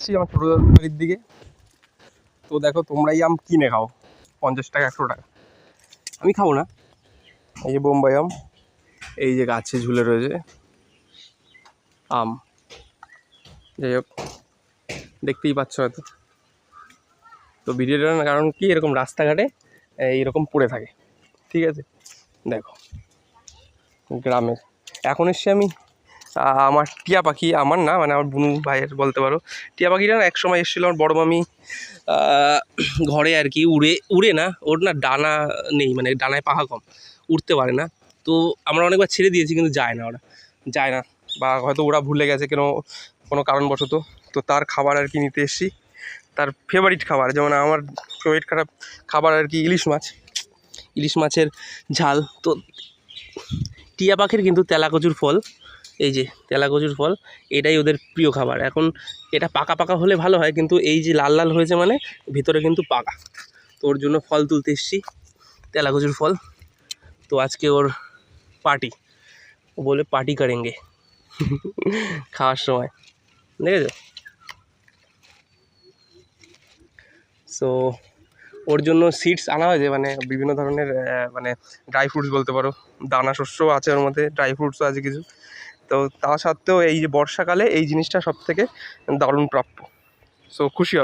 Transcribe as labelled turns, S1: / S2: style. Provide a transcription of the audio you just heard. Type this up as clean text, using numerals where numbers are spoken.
S1: যাচ্ছি আমার ছোটো বাড়ির দিকে। তো দেখো তোমরাই আম কিনে খাও, 50 টাকা 100 টাকা। আমি খাবো না। এই যে বোম্বাই আম, এই যে গাছে ঝুলে রয়েছে আম। যাই হোক, দেখতেই পাচ্ছ হয়তো। তো ভিডিওটা না, কারণ কি এরকম রাস্তাঘাটে এইরকম পড়ে থাকে, ঠিক আছে। দেখো গ্রামের এখন এসছি আমি। আমার টিয়া পাখি, আমার না মানে আমার বুনু ভাইয়ের বলতে পারো। টিয়া পাখিটা না একসময় এসেছিলো আমার বড় মামি ঘরে আর কি, উড়ে না, ওর না ডানা নেই, মানে ডানায় পাখা কম, উড়তে পারে না। তো আমরা অনেকবার ছেড়ে দিয়েছি কিন্তু যায় না, ওরা যায় না, বা হয়তো ওরা ভুলে গেছে কোনো কারণবশত। তো তার খাবার আর কি নিতে এসেছি, তার ফেভারিট খাবার, যেমন আমার ফেভারিট খাবার আর কি ইলিশ মাছের ঝাল। তো টিয়া পাখির কিন্তু তেলাকচুর ফল, এই যে তেলাকচুর ফল, এটাই ওদের প্রিয় খাবার। এখন এটা পাকা পাকা হলে ভালো হয়, কিন্তু এই যে লাল লাল হয়েছে মানে ভিতরে কিন্তু পাকা। তো ওর জন্য ফল তুলতে এসছি, তেলাকচুর ফল। তো আজকে ওর পার্টি, ও বলে পার্টি করেঙ্গে খাওয়ার সময়, দেখেছো। সো ওর জন্য সিডস আনা হয়েছে, মানে বিভিন্ন ধরনের মানে ড্রাই ফ্রুটস বলতে পারো, দানা শস্যও আছে ওর মধ্যে, ড্রাই ফ্রুটসও আছে কিছু। তো তা সত্ত্বেও এই যে বর্ষাকালে এই জিনিসটা সব থেকে দারুণ প্রাপ্য। সো খুশি হবে।